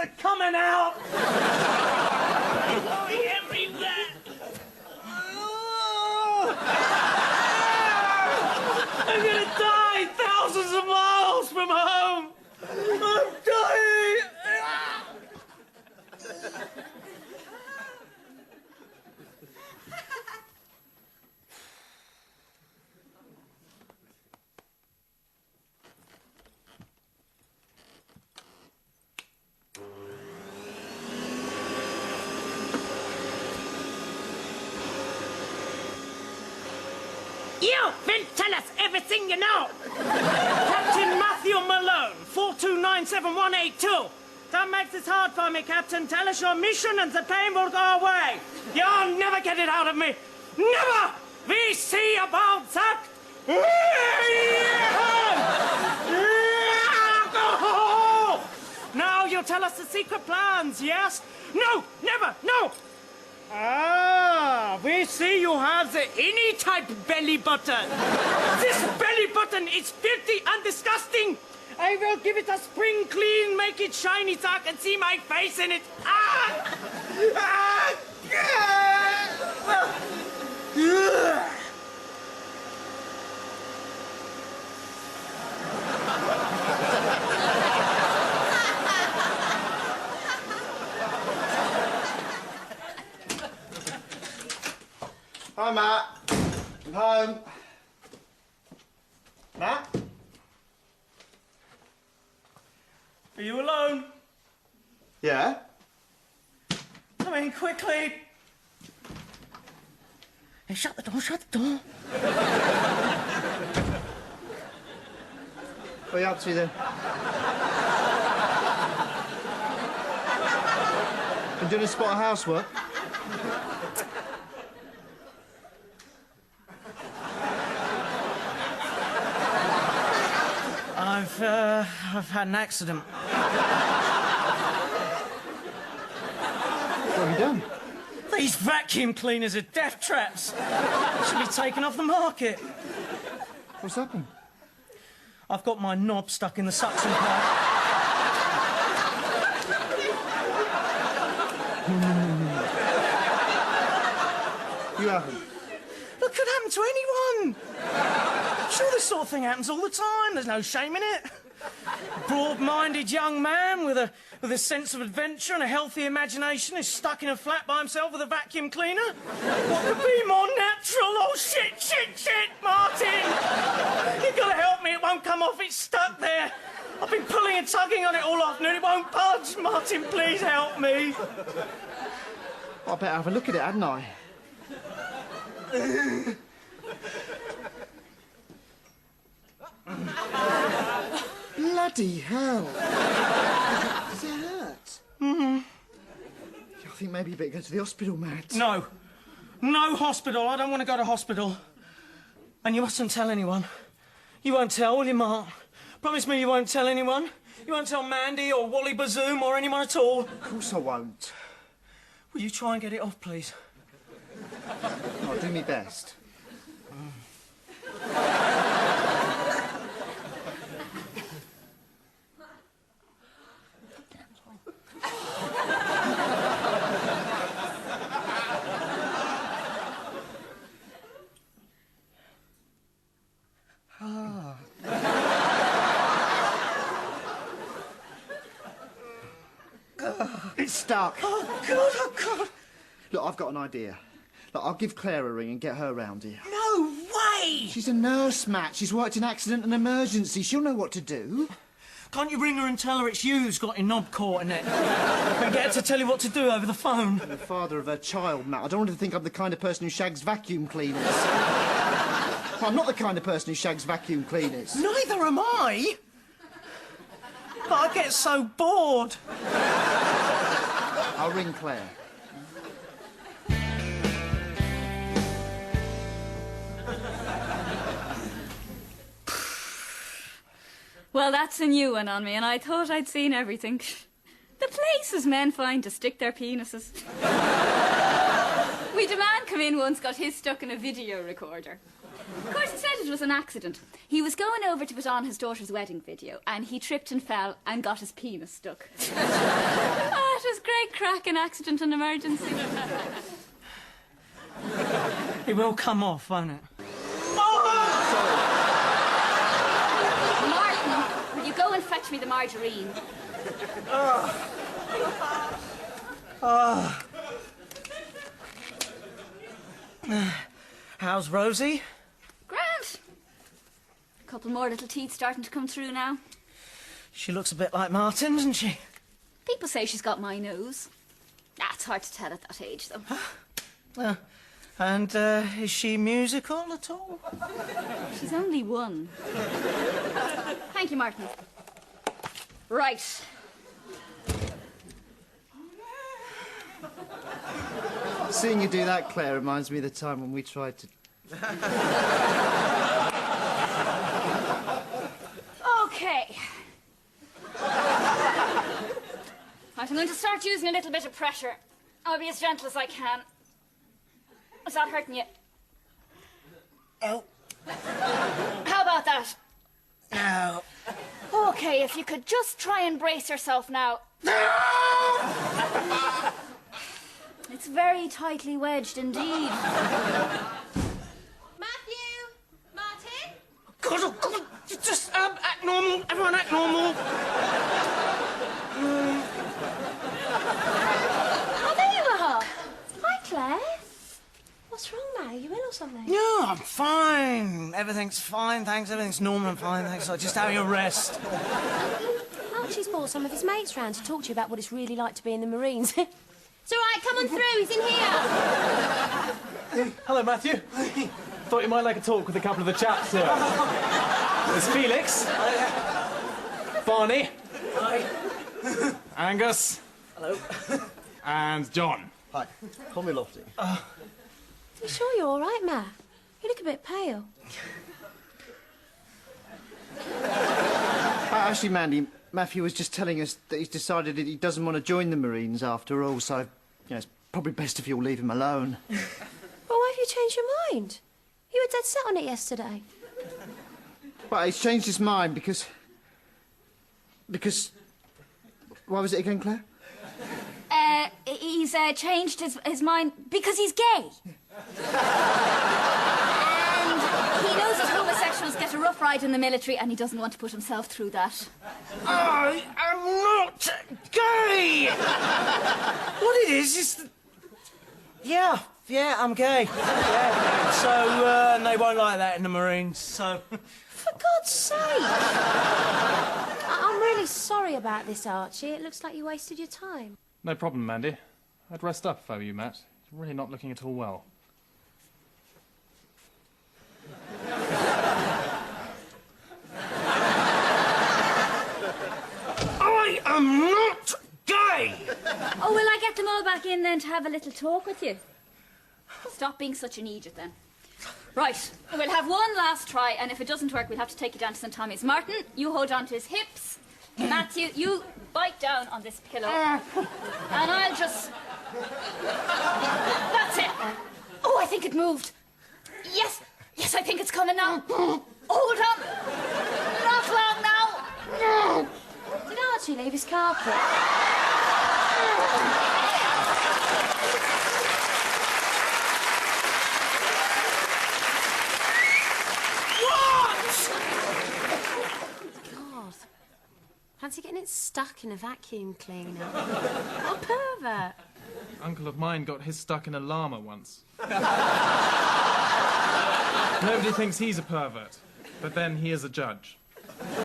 are coming out! Going everywhere! I'm gonna die thousands of miles from home! I'm dying! You will tell us everything you know. Captain Matthew Malone, 4297182. Don't make this hard for me, Captain. Tell us your mission and the pain will go away. You'll never get it out of me. Never! We see about that. Now you'll tell us the secret plans, yes? No, never, no! Ah, we see you have the any type belly button. This belly button is filthy and disgusting. I will give it a spring clean, make it shiny so I can see my face in it. Ah! Ah! Hi, Matt. I'm home. Matt? Are you alone? Yeah? Come in quickly. Hey, shut the door, shut the door. What are you up to then? Been doing a spot of housework? I've had an accident. What have you done? These vacuum cleaners are death traps. Should be taken off the market. What's happened? I've got my knob stuck in the suction pipe. You haven't? Look, could happen to anyone. Sure, this sort of thing happens all the time. There's no shame in it. Broad-minded young man with a sense of adventure and a healthy imagination is stuck in a flat by himself with a vacuum cleaner. What could be more natural? Oh, shit, Martin! You've got to help me. It won't come off. It's stuck there. I've been pulling and tugging on it all afternoon. It won't budge. Martin, please help me. I better have a look at it, hadn't I? Bloody hell. Does it hurt? Mm-hmm. I think maybe you better go to the hospital, Matt. No. No hospital. I don't want to go to hospital. And you mustn't tell anyone. You won't tell, will you, Mark? Promise me you won't tell anyone. You won't tell Mandy or Wally Bazoom or anyone at all. Of course I won't. Will you try and get it off, please? I'll do my best. It's stuck. Oh, God, oh, God. Look, I've got an idea. Look, I'll give Claire a ring and get her round here. No way! She's a nurse, Matt. She's worked in accident and emergency. She'll know what to do. Can't you ring her and tell her it's you who's got your knob caught in it? And get her to tell you what to do over the phone. I'm the father of her child, Matt. I don't want her to think I'm the kind of person who shags vacuum cleaners. I'm not the kind of person who shags vacuum cleaners. Neither am I. But I get so bored. I'll ring Claire. Well, that's a new one on me, and I thought I'd seen everything. The places men find to stick their penises. We had a man come in once, got his stuck in a video recorder. Of course, he said it was an accident. He was going over to put on his daughter's wedding video, and he tripped and fell and got his penis stuck. Oh, it was great crack, an accident and emergency. It will come off, won't it? Martin, will you go and fetch me the margarine? How's Rosie? Grand. A couple more little teeth starting to come through now. She looks a bit like Martin, doesn't she? People say she's got my nose. It's hard to tell at that age, though. And is she musical at all? She's only one. Thank you, Martin. Right. Seeing you do that, Claire, reminds me of the time when we tried to... Okay. Right, I'm going to start using a little bit of pressure. I'll be as gentle as I can. Is that hurting you? Oh. How about that? No. Okay, if you could just try and brace yourself now. It's very tightly wedged indeed. Matthew? Martin? God, oh, God. Just act normal. Everyone act normal. Oh, there you are. Hi, Claire. What's wrong now? You ill or something? No, I'm fine. Everything's fine, thanks. Everything's normal and fine, thanks. So just having a rest. Archie's brought some of his mates round to talk to you about what it's really like to be in the Marines. It's all right, come on through. He's in here. Hello, Matthew. Thought you might like a talk with a couple of the chaps here. There's Felix. Barney. Hi. Angus. Hello. And John. Hi. Call me Lofty. You sure you're all right, Matt? You look a bit pale. Actually, Mandy, Matthew was just telling us that he's decided that he doesn't want to join the Marines after all, so, it's probably best if you'll leave him alone. Well, why have you changed your mind? You were dead set on it yesterday. But he's changed his mind because... Why was it again, Claire? He's changed his mind because he's gay. And he knows that homosexuals get a rough ride in the military and he doesn't want to put himself through that. I am not gay! What it is that... Yeah, I'm gay. Yeah. So, and they won't like that in the Marines, so... For God's sake! I'm really sorry about this, Archie. It looks like you wasted your time. No problem, Mandy. I'd rest up if I were you, Matt. You're really not looking at all well. I am not gay! Oh, will I get them all back in then to have a little talk with you? Stop being such an idiot then. Right, we'll have one last try, and if it doesn't work, we'll have to take you down to St. Tommy's. Martin, you hold on to his hips. Matthew, you bite down on this pillow. And I'll just... That's it. Oh, I think it moved. Yes, I think it's coming now. Hold on. Not long now. Did Archie leave his carpet? God. Fancy getting it stuck in a vacuum cleaner. What a pervert. Uncle of mine got his stuck in a llama once. Nobody thinks he's a pervert, but then he is a judge.